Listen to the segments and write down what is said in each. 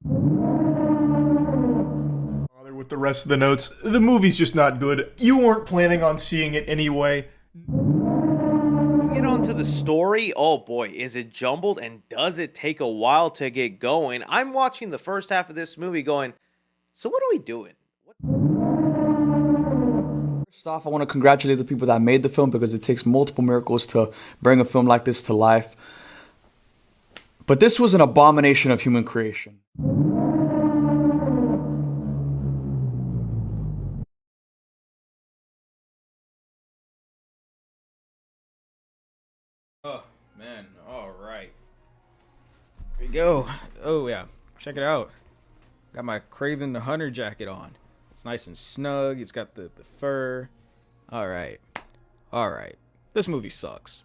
Bother with the rest of the notes. The movie's just not good. You weren't planning on seeing it anyway. Get on to the story. Oh boy, is it jumbled and does it take a while to get going? I'm watching the first half of this movie going, so what are we doing? First off, I want to congratulate the people that made the film because it takes multiple miracles to bring a film like this to life. But this was an abomination of human creation. Oh, man. All right. Here we go. Oh, yeah. Check it out. Got my Kraven the Hunter jacket on. It's nice and snug. It's got the fur. All right. All right. This movie sucks.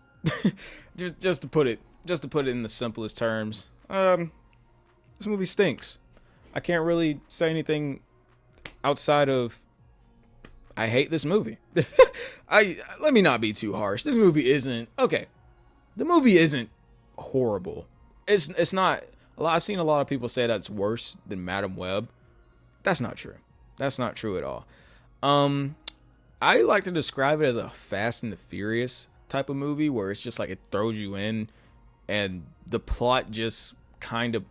just to put it in the simplest terms. This movie stinks. I can't really say anything outside of I hate this movie. Let me not be too harsh. This movie isn't okay. The movie isn't horrible. It's not. I've seen a lot of people say that's worse than Madam Web. That's not true. That's not true at all. I like to describe it as a Fast and the Furious type of movie where it's just like it throws you in and the plot just kind of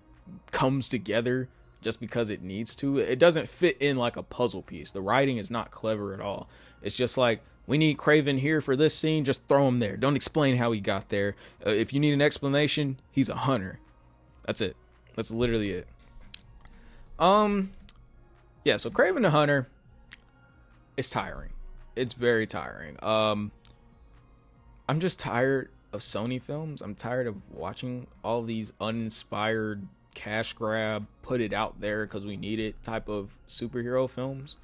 comes together just because it needs to. It doesn't fit in like a puzzle piece. The writing is not clever at all. It's just like, we need Kraven here for this scene, just throw him there. Don't explain how he got there. If you need an explanation, he's a hunter. That's it. That's literally it. Yeah, so Kraven the Hunter is tiring. It's very tiring. I'm just tired of Sony films. I'm tired of watching all these uninspired cash grab, put it out there because we need it type of superhero films.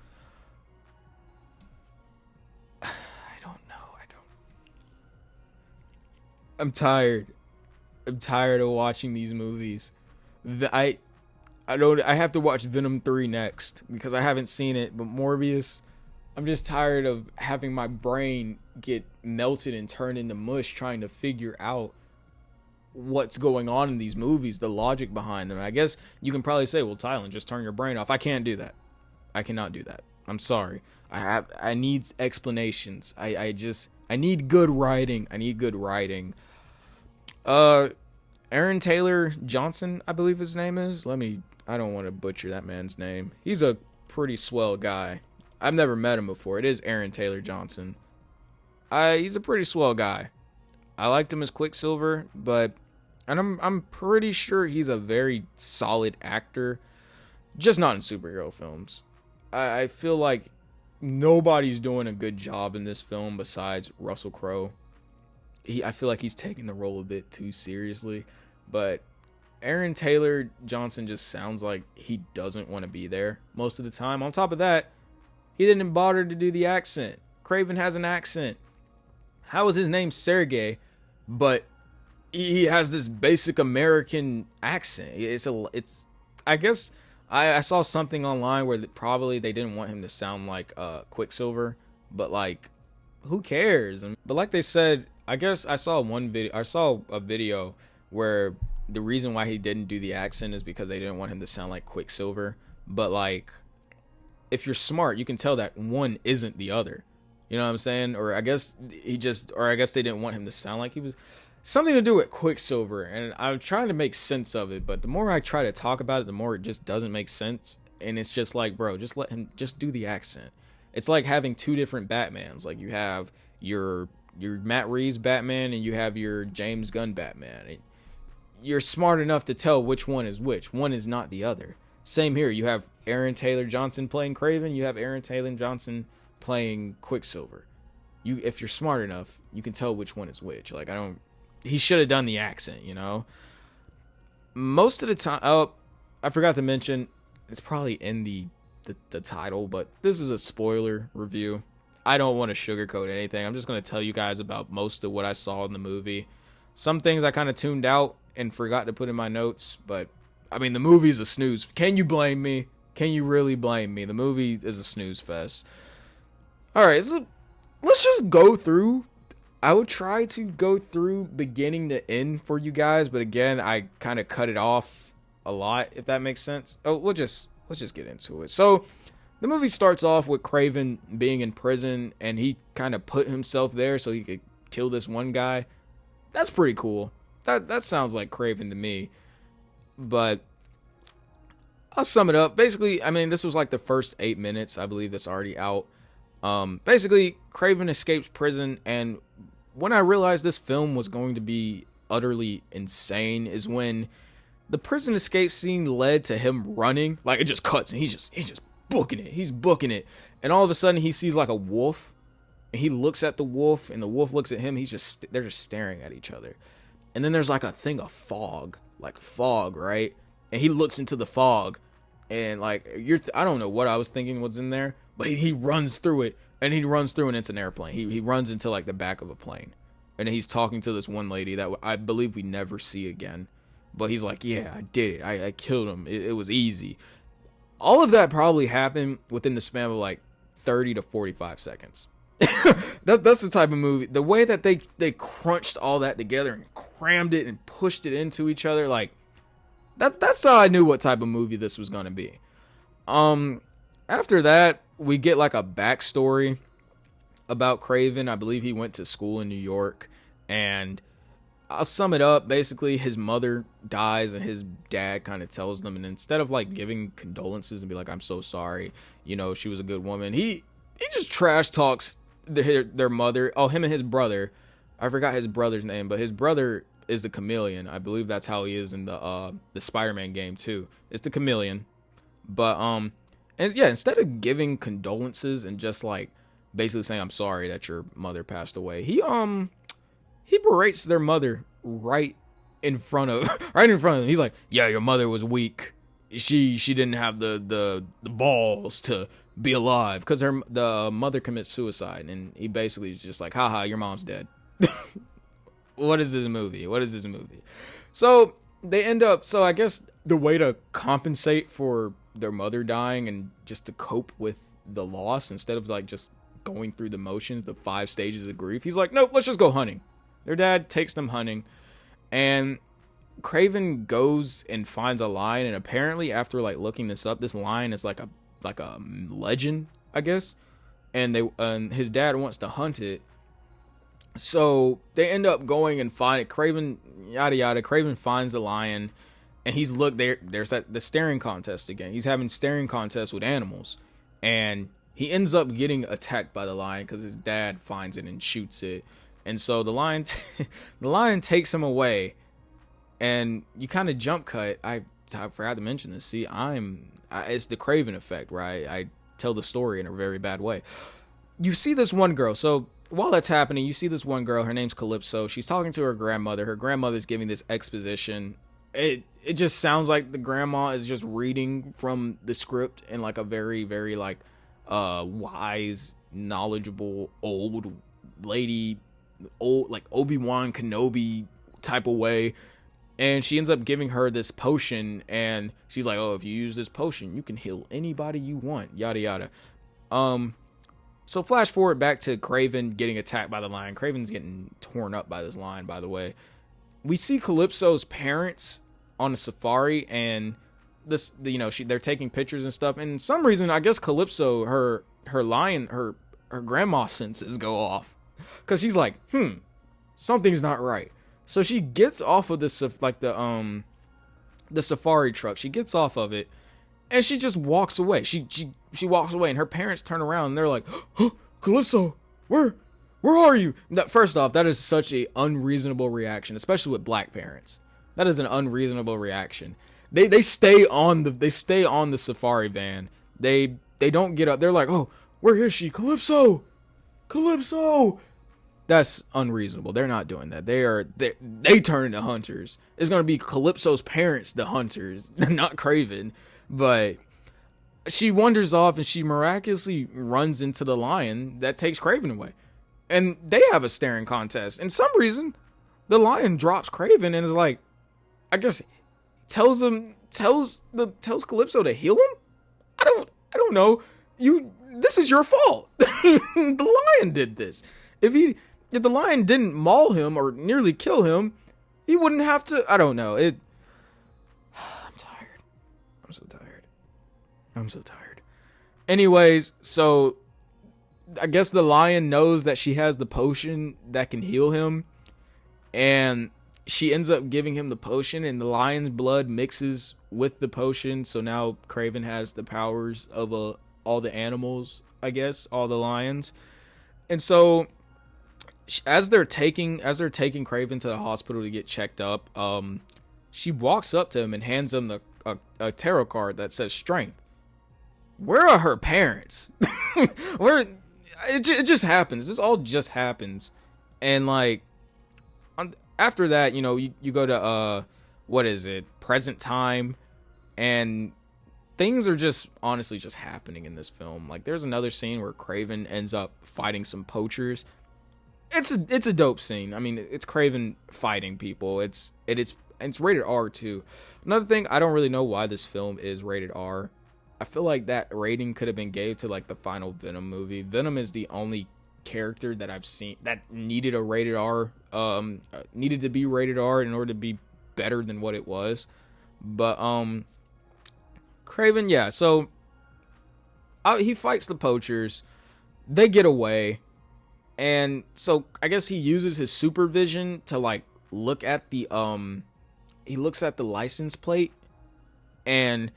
I'm tired. I'm tired of watching these movies. I have to watch Venom 3 next because I haven't seen it, but Morbius, I'm just tired of having my brain get melted and turned into mush trying to figure out what's going on in these movies, the logic behind them. I guess you can probably say, well, Tylen, just turn your brain off. I can't do that. I cannot do that. I'm sorry. I need explanations. I need good writing. I need good writing. Aaron Taylor Johnson, I believe his name is. I don't want to butcher that man's name. He's a pretty swell guy. I've never met him before. It is Aaron Taylor Johnson. He's a pretty swell guy. I liked him as Quicksilver, and I'm pretty sure he's a very solid actor, just not in superhero films. I feel like nobody's doing a good job in this film besides Russell Crowe. I feel like he's taking the role a bit too seriously, but Aaron Taylor Johnson just sounds like he doesn't want to be there most of the time. On top of that, he didn't bother to do the accent. Kraven has an accent. How is his name Sergey, but he has this basic American accent? I guess I saw something online where probably they didn't want him to sound like Quicksilver, but like, who cares? But like they said, I guess I saw a video where the reason why he didn't do the accent is because they didn't want him to sound like Quicksilver. But like, if you're smart, you can tell that one isn't the other. You know what I'm saying? Or I guess they didn't want him to sound like he was something to do with Quicksilver. And I'm trying to make sense of it, but the more I try to talk about it, the more it just doesn't make sense. And it's just like, bro, just let him just do the accent. It's like having two different Batmans. Like, you have your Matt Reeves Batman and you have your James Gunn Batman. You're smart enough to tell which one is which. One is not the other. Same here. You have Aaron Taylor Johnson playing Kraven. You have Aaron Taylor Johnson playing Quicksilver. If you're smart enough, you can tell which one is which. Like, he should have done the accent, you know? Most of the time, I forgot to mention, it's probably in the title, but this is a spoiler review. I don't want to sugarcoat anything. I'm just going to tell you guys about most of what I saw in the movie. Some things I kind of tuned out and forgot to put in my notes, but I mean, the movie's a snooze. Can you blame me? Can you really blame me? The movie is a snooze fest. All right, so let's just go through. I would try to go through beginning to end for you guys, but again, I kind of cut it off a lot, if that makes sense. Oh, let's just get into it. So the movie starts off with Kraven being in prison, and he kind of put himself there so he could kill this one guy. That's pretty cool. That sounds like Kraven to me. But I'll sum it up. Basically, I mean, this was like the first 8 minutes, I believe, that's already out. Basically, Kraven escapes prison, and when I realized this film was going to be utterly insane is when the prison escape scene led to him running. Like, it just cuts, and he's just booking it. He's booking it. And all of a sudden, he sees like a wolf, and he looks at the wolf, and the wolf looks at him. They're just staring at each other. And then there's like a thing of fog, right? And he looks into the fog, and like I don't know what I was thinking was in there, but he runs through it, and it's an airplane. He runs into like the back of a plane, and he's talking to this one lady that I believe we never see again. But he's like, yeah, I did it. I killed him. It was easy. All of that probably happened within the span of like 30 to 45 seconds. That's the type of movie. The way that they crunched all that together and crammed it and pushed it into each other, like that's how I knew what type of movie this was gonna be. After that, we get like a backstory about Kraven. I believe he went to school in New York, and I'll sum it up. Basically, his mother dies, and his dad kind of tells them, and instead of like giving condolences and be like, I'm so sorry, you know, she was a good woman, he just trash talks their mother. Oh, him and his brother. I forgot his brother's name, but his brother is the Chameleon. I believe that's how he is in the Spider-Man game too. It's the Chameleon. But and yeah, instead of giving condolences and just like basically saying I'm sorry that your mother passed away, he berates their mother right in front of them. He's like, yeah, your mother was weak. She didn't have the balls to be alive because the mother commits suicide, and he basically is just like, haha, your mom's dead. What is this movie? So they end up, I guess the way to compensate for their mother dying and just to cope with the loss, instead of like just going through the motions, the 5 stages of grief, he's like, nope, let's just go hunting. Their dad takes them hunting, and Kraven goes and finds a lion, and apparently after like looking this up, this lion is like a legend, I guess, and his dad wants to hunt it. So they end up going and find it. Kraven, yada yada. Kraven finds the lion, and he's there's the staring contest again. He's having staring contests with animals, and he ends up getting attacked by the lion because his dad finds it and shoots it. And so the lion takes him away, and you kind of jump cut. I forgot to mention this. See, it's the Kraven effect, right? I tell the story in a very bad way. You see this one girl. So while that's happening, you see this one girl. Her name's Calypso. She's talking to her grandmother. Her grandmother's giving this exposition. It just sounds like the grandma is just reading from the script in like a very, very like wise, knowledgeable old lady, like Obi-Wan Kenobi type of way. And she ends up giving her this potion, and she's like, oh, if you use this potion, you can heal anybody you want, yada yada. So flash forward back to Kraven getting attacked by the lion. Kraven's getting torn up by this lion, by the way. We see Calypso's parents on a safari, and they're taking pictures and stuff. And for some reason, I guess Calypso, her grandma senses go off, because she's like, something's not right. So she gets off of this, like the safari truck. She gets off of it, and she just walks away. She walks away, and her parents turn around, and they're like, oh, Calypso, where are you? First off, that is such a unreasonable reaction, especially with black parents. That is an unreasonable reaction. They stay on the safari van. They don't get up. They're like, oh, where is she? Calypso. That's unreasonable. They're not doing that. They turn into hunters. It's gonna be Calypso's parents, the hunters, not Kraven. But she wanders off, and she miraculously runs into the lion that takes Kraven away. And they have a staring contest. And some reason, the lion drops Kraven and is like, I guess, tells Calypso to heal him. I don't know. This is your fault. The lion did this. If the lion didn't maul him or nearly kill him, he wouldn't have to. I don't know. I'm I'm so tired. Anyways, so I guess the lion knows that she has the potion that can heal him, and she ends up giving him the potion, and the lion's blood mixes with the potion. So now Kraven has the powers of all the animals, I guess, all the lions. And so as they're taking Kraven to the hospital to get checked up, she walks up to him and hands him a tarot card that says strength. Where are her parents? Where it just happens. This all just happens. And like after that, you know, you go to what is it? Present time, and things are just honestly just happening in this film. Like there's another scene where Kraven ends up fighting some poachers. It's a dope scene. I mean, it's Kraven fighting people. It's rated R too. Another thing, I don't really know why this film is rated R. I feel like that rating could have been gave to like the final Venom movie. Venom is the only character that I've seen that needed a rated R, needed to be rated R in order to be better than what it was. But Kraven, yeah, so he fights the poachers. They get away. And so I guess he uses his supervision to like look at the he looks at the license plate, and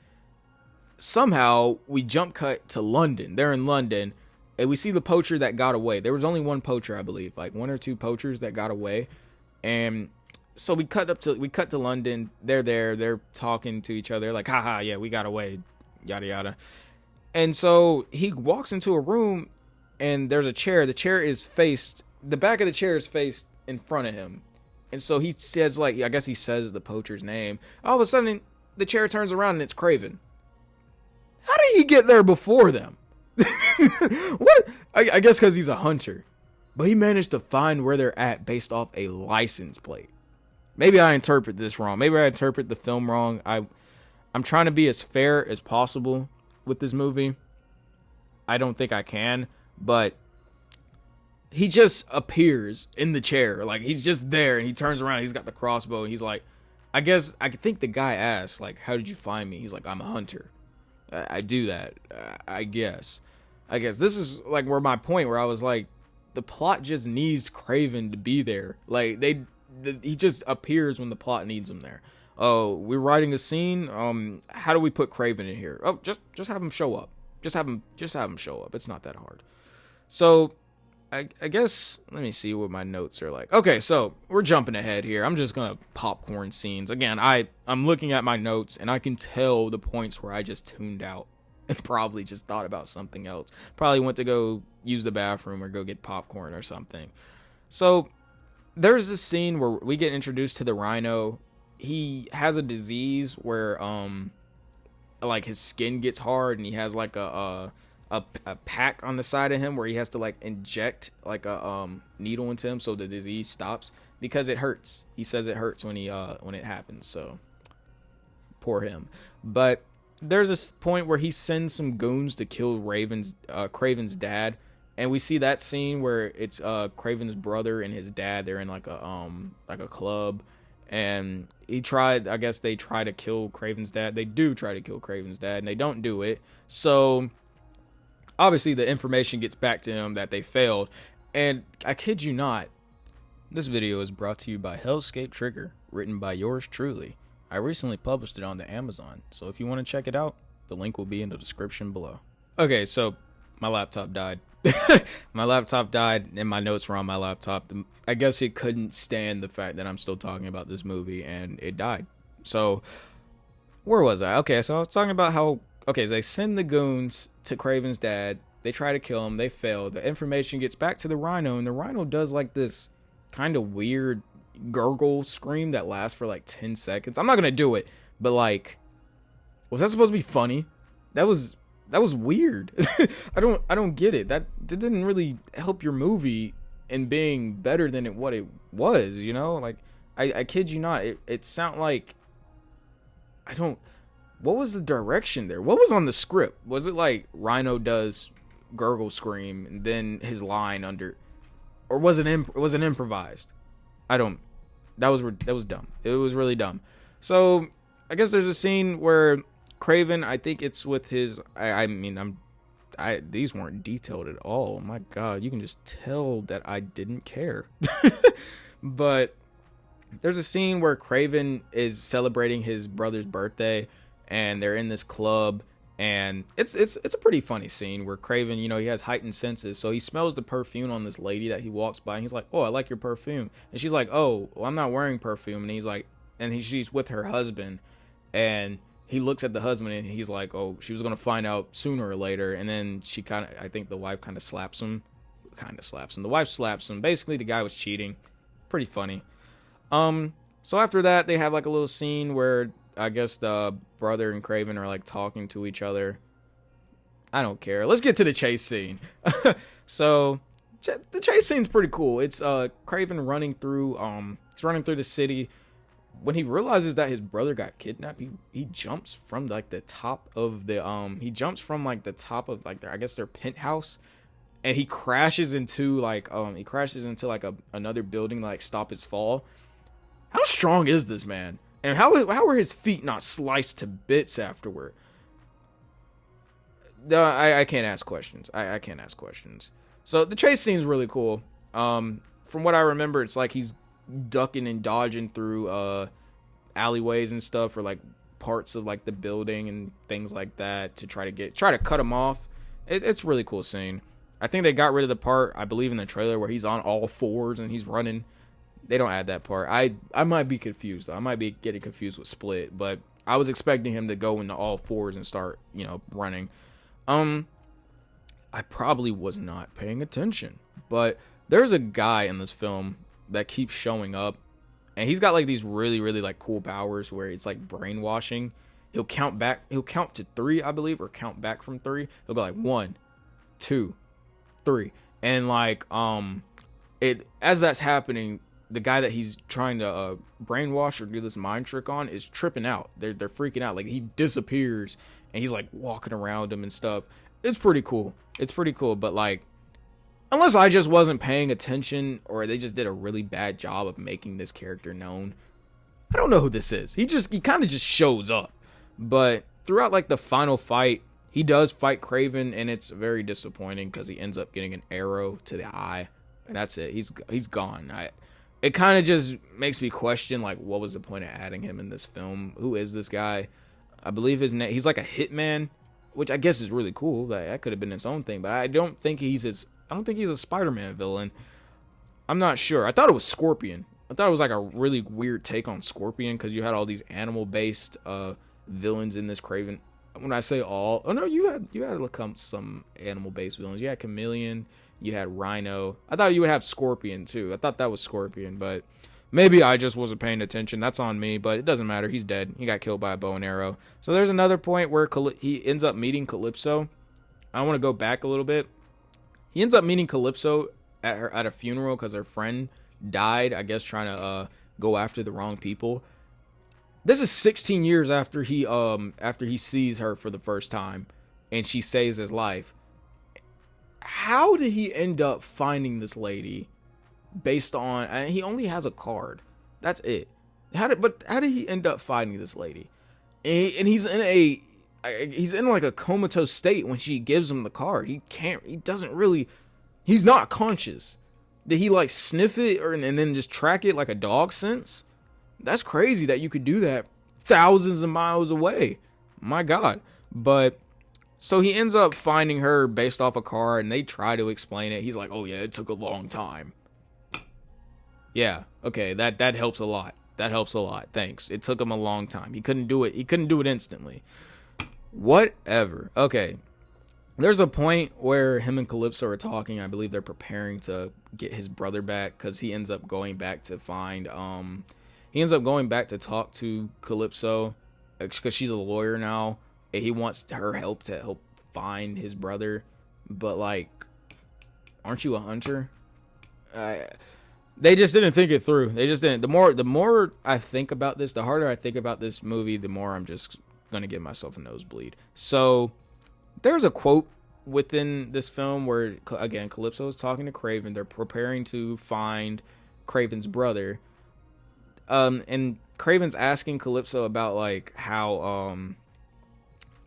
somehow we jump cut to London. They're in London, and we see the poacher that got away. There was only one poacher, I believe, like one or two poachers that got away. And so we cut to London. They're there. They're talking to each other like, haha, yeah, we got away, yada yada. And so he walks into a room, and there's a chair. The back of the chair is faced in front of him. And so he says, like, I guess he says the poacher's name. All of a sudden, the chair turns around and it's Kraven. How did he get there before them? What? I guess because he's a hunter. But he managed to find where they're at based off a license plate. Maybe I interpret this wrong. Maybe I interpret the film wrong. I'm trying to be as fair as possible with this movie. I don't think I can. But he just appears in the chair. Like, he's just there, and he turns around. He's got the crossbow, and he's like, I think the guy asked, like, how did you find me? He's like, I'm a hunter. I do that. I guess this is, like, where my point, where I was like, the plot just needs Kraven to be there. Like, he just appears when the plot needs him there. Oh, we're writing a scene. How do we put Kraven in here? Oh, just have him show up. Just have him show up. It's not that hard. So, I guess, let me see what my notes are like. Okay, so, we're jumping ahead here. I'm just gonna popcorn scenes. Again, I'm looking at my notes, and I can tell the points where I just tuned out and probably just thought about something else. Probably went to go use the bathroom or go get popcorn or something. So, there's this scene where we get introduced to the Rhino. He has a disease where, like, his skin gets hard, and he has, like, a pack on the side of him where he has to like inject like a needle into him so the disease stops, because it hurts. He says it hurts when it happens. So poor him. But there's this point where he sends some goons to kill Kraven's dad, and we see that scene where it's Kraven's brother and his dad. They're in like a club, and they try to kill Kraven's dad. They do try to kill Kraven's dad, and they don't do it. So obviously, the information gets back to him that they failed. And I kid you not, this video is brought to you by Hellscape Trigger, written by yours truly. I recently published it on the Amazon, so if you want to check it out, the link will be in the description below. Okay, so my laptop died. My laptop died, and my notes were on my laptop. I guess it couldn't stand the fact that I'm still talking about this movie, and it died. So, where was I? Okay, so I was talking about how, so they send the goons to Kraven's dad. They try to kill him. They fail. The information gets back to the Rhino, and the Rhino does like this kind of weird gurgle scream that lasts for like 10 seconds. I'm not gonna do it, but like, was that supposed to be funny? That was weird. I don't get it. That didn't really help your movie in being better than what it was. You know, like I kid you not. It sounded like What was the direction there? What was on the script? Was it like Rhino does gurgle scream and then his line under, or was it improvised? That was dumb. It was really dumb. So I guess there's a scene where Kraven, I think it's with his. I mean, these weren't detailed at all. My God, you can just tell that I didn't care. But there's a scene where Kraven is celebrating his brother's birthday, and they're in this club, and it's a pretty funny scene where Kraven, he has heightened senses, so he smells the perfume on this lady that he walks by, and he's like, "Oh, I like your perfume," and she's like, "Oh, well, I'm not wearing perfume," and he's like, she's with her husband, and he looks at the husband and he's like, "Oh, she was gonna find out sooner or later," and then I think the wife kind of slaps him. The wife slaps him. Basically, the guy was cheating. Pretty funny. So after that, they have like a little scene where I guess the brother and Kraven are like talking to each other. I don't care. Let's get to the chase scene. So the chase scene's pretty cool. It's Kraven running through the city. When he realizes that his brother got kidnapped, he jumps from like the top of the I guess their penthouse, and he crashes into another building to like stop his fall. How strong is this man? And how are his feet not sliced to bits afterward? I can't ask questions. I can't ask questions. So the chase scene is really cool. From what I remember, it's like he's ducking and dodging through alleyways and stuff, or like parts of like the building and things like that to try to cut him off. It's a really cool scene. I think they got rid of the part, I believe, in the trailer where he's on all fours and he's running. They don't add that part. I might be confused though. I might be getting confused with Split, but I was expecting him to go into all fours and start, running. I probably was not paying attention, but there's a guy in this film that keeps showing up, and he's got like these really, really like cool powers where it's like brainwashing. He'll count to 3, I believe, or count back from 3. He'll go like 1, 2, 3, and like as that's happening, the guy that he's trying to brainwash or do this mind trick on is tripping out. They're freaking out. Like he disappears and he's like walking around him and stuff. It's pretty cool. But like, unless I just wasn't paying attention or they just did a really bad job of making this character known, I don't know who this is. He kind of just shows up. But throughout like the final fight, he does fight Kraven, and it's very disappointing because he ends up getting an arrow to the eye, and that's it. He's gone. It kind of just makes me question, like, what was the point of adding him in this film? Who is this guy? I believe his name, he's like a hitman, which I guess is really cool. That could have been its own thing, but I don't think he's a Spider-Man villain. I'm not sure. I thought it was Scorpion. I thought it was like a really weird take on Scorpion because you had all these animal-based villains in this Kraven. When I say all, oh no, you had some animal-based villains. You had Chameleon. You had Rhino. I thought you would have Scorpion too. I thought that was Scorpion, but maybe I just wasn't paying attention. That's on me, but it doesn't matter. He's dead. He got killed by a bow and arrow. So there's another point where he ends up meeting Calypso. I want to go back a little bit. He ends up meeting Calypso at a funeral because her friend died, I guess, trying to go after the wrong people. This is 16 years after he sees her for the first time, and she saves his life. How did he end up finding this lady based on, and he only has a card. That's it. How did he end up finding this lady? And he's in like a comatose state when she gives him the card. He's not conscious. Did he like sniff it and then just track it like a dog sense? That's crazy that you could do that thousands of miles away. My God. But so he ends up finding her based off a card, and they try to explain it. He's like, "Oh yeah, it took a long time." Yeah, okay, that helps a lot. That helps a lot. Thanks. It took him a long time. He couldn't do it. He couldn't do it instantly. Whatever. Okay. There's a point where him and Calypso are talking. I believe they're preparing to get his brother back because he ends up going back to find he ends up going back to talk to Calypso because she's a lawyer now. And he wants her help to help find his brother. But like, aren't you a hunter? They just didn't think it through. They just didn't. The more I think about this, the harder I think about this movie, the more I'm just gonna give myself a nosebleed. So there's a quote within this film where, again, Calypso is talking to Kraven. They're preparing to find Kraven's brother. And Kraven's asking Calypso about like how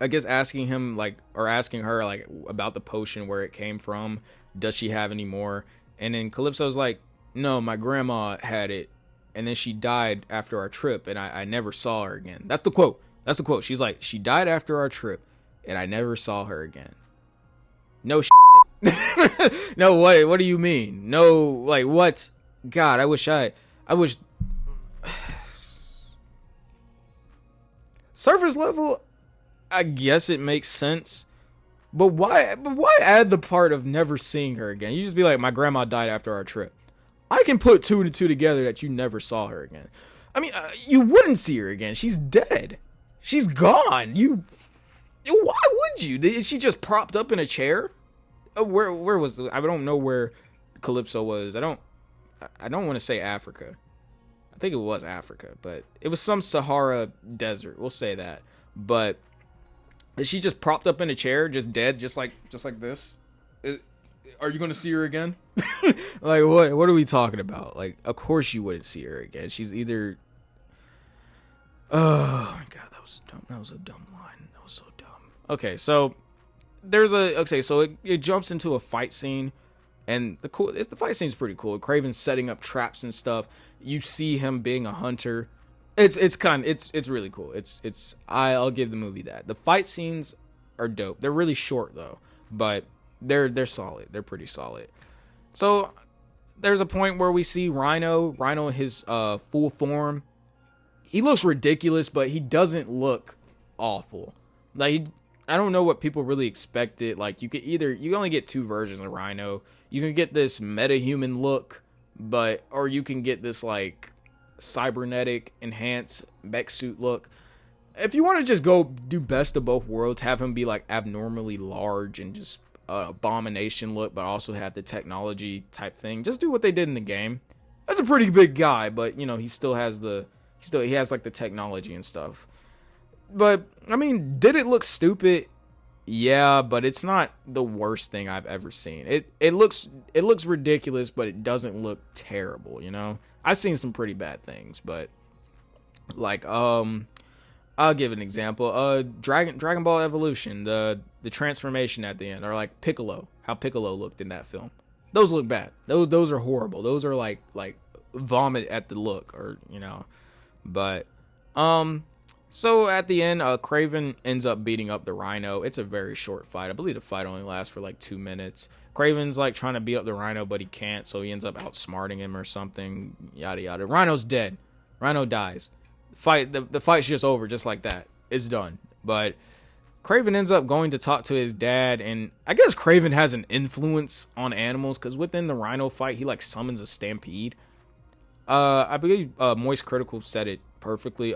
I guess asking him like, or asking her like about the potion, where it came from, does she have any more? And then Calypso's like, no, my grandma had it, and then she died after our trip, and I never saw her again. That's the quote. That's the quote. She's like, she died after our trip, and I never saw her again. No shit. No, what do you mean? No, like, what? God, I wish surface level, I guess it makes sense. But why add the part of never seeing her again? You just be like, my grandma died after our trip. I can put two and two together that you never saw her again. I mean, you wouldn't see her again. She's dead. She's gone. Why would you? Is she just propped up in a chair? Where was I don't know where Calypso was. I don't want to say Africa. I think it was Africa, but it was some Sahara desert. We'll say that. But is she just propped up in a chair, just dead, just like this? Are you going to see her again? Like, what are we talking about? Like, of course you wouldn't see her again. She's either... Oh, my God, that was dumb. That was a dumb line. That was so dumb. Okay, so it jumps into a fight scene, and the fight scene's pretty cool. Kraven's setting up traps and stuff. You see him being a hunter. It's really cool. I'll give the movie that. The fight scenes are dope. They're really short though, but they're solid. They're pretty solid. So there's a point where we see Rhino in his full form. He looks ridiculous, but he doesn't look awful. Like, I don't know what people really expected. Like, you only get two versions of Rhino. You can get this meta-human look, or you can get this like cybernetic enhanced mech suit look. If you want to just go do best of both worlds, have him be like abnormally large and just abomination look, but also have the technology type thing, just do what they did in the game. That's a pretty big guy, but you know, he has like the technology and stuff. But I mean, did it look stupid? Yeah, but it's not the worst thing I've ever seen. It looks ridiculous, but it doesn't look terrible, you know? I've seen some pretty bad things, but like I'll give an example. Dragon Ball Evolution, the transformation at the end, or like Piccolo, how Piccolo looked in that film. Those look bad. Those are horrible. Those are like vomit at the look, or you know. But so at the end, Kraven ends up beating up the Rhino. It's a very short fight. I believe the fight only lasts for like 2 minutes. Kraven's like trying to beat up the Rhino, but he can't, so he ends up outsmarting him or something. Yada yada. Rhino's dead. Rhino dies. The fight's just over, just like that. It's done. But Kraven ends up going to talk to his dad, and I guess Kraven has an influence on animals, because within the Rhino fight, he like summons a stampede. I believe Moist Critical said it perfectly.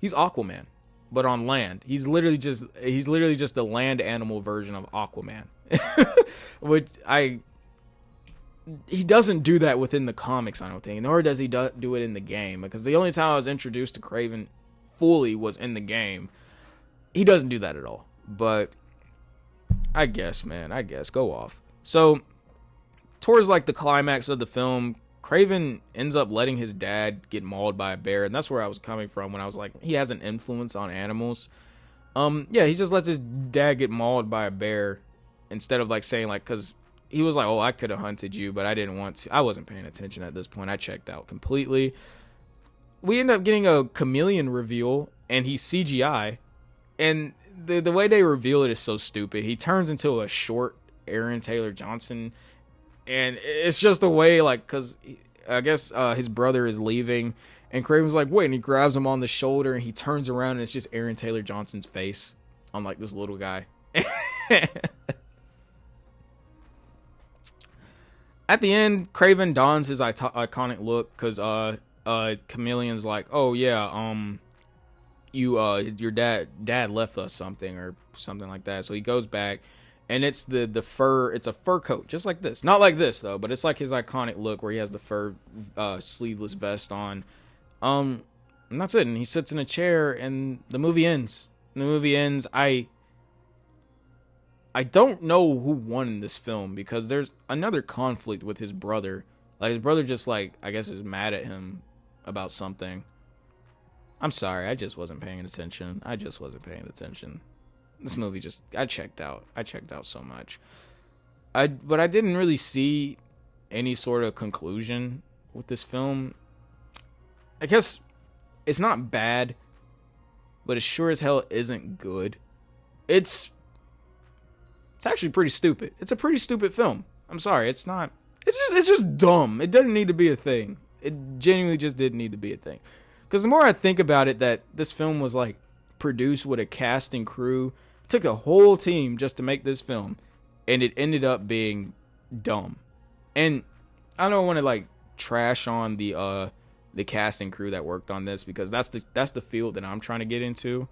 He's Aquaman, but on land. He's literally just the land animal version of Aquaman. Which he doesn't do that within the comics, I don't think, nor does he do it in the game, because the only time I was introduced to Kraven fully was in the game. He doesn't do that at all. But I guess go off. So towards like the climax of the film, Kraven ends up letting his dad get mauled by a bear, and that's where I was coming from when I was like, he has an influence on animals. Yeah, he just lets his dad get mauled by a bear instead of like saying like, because he was like, oh, I could have hunted you, but I didn't want to. I wasn't paying attention at this point. I checked out completely. We end up getting a chameleon reveal, and he's CGI, and the way they reveal it is so stupid. He turns into a short Aaron Taylor Johnson. And it's just a way, like, because I guess his brother is leaving, and Kraven's like, wait, and he grabs him on the shoulder, and he turns around, and it's just Aaron Taylor Johnson's face on, like, this little guy. At the end, Kraven dons his iconic look, because Chameleon's like, oh, yeah, your dad left us something, or something like that. So he goes back. And it's the fur, it's a fur coat, just like this. Not like this, though, but it's like his iconic look where he has the fur sleeveless vest on. And that's it. And he sits in a chair, and the movie ends. I don't know who won in this film, because there's another conflict with his brother. Like, his brother just, like, I guess is mad at him about something. I'm sorry, I just wasn't paying attention. this movie just, I checked out. I checked out so much. But I didn't really see any sort of conclusion with this film. I guess it's not bad, but it sure as hell isn't good. It's actually pretty stupid. It's a pretty stupid film. I'm sorry, it's not. It's just dumb. It doesn't need to be a thing. It genuinely just didn't need to be a thing. Because the more I think about it, that this film was like produced with a cast and crew. It took a whole team just to make this film, and it ended up being dumb. And I don't want to like trash on the cast and crew that worked on this, because that's the field that I'm trying to get into.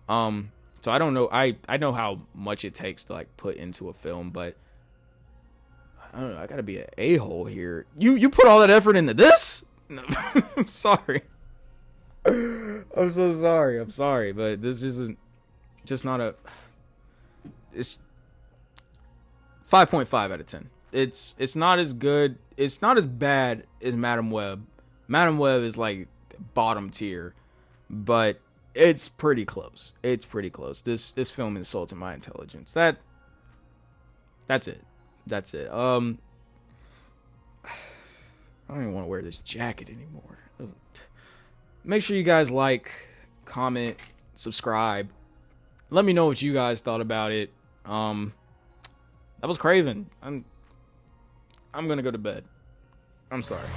So I don't know. I know how much it takes to like put into a film, but I don't know. I gotta be an a-hole here. You put all that effort into this? No, I'm sorry. I'm so sorry. I'm sorry, but this isn't just not a. It's 5.5 out of 10. It's not as good. It's not as bad as Madam Web. Madam Web is like bottom tier, but it's pretty close. It's pretty close. This film insulted my intelligence. That's it. That's it. I don't even want to wear this jacket anymore. Make sure you guys like, comment, subscribe. Let me know what you guys thought about it. That was Kraven. I'm gonna go to bed. I'm sorry.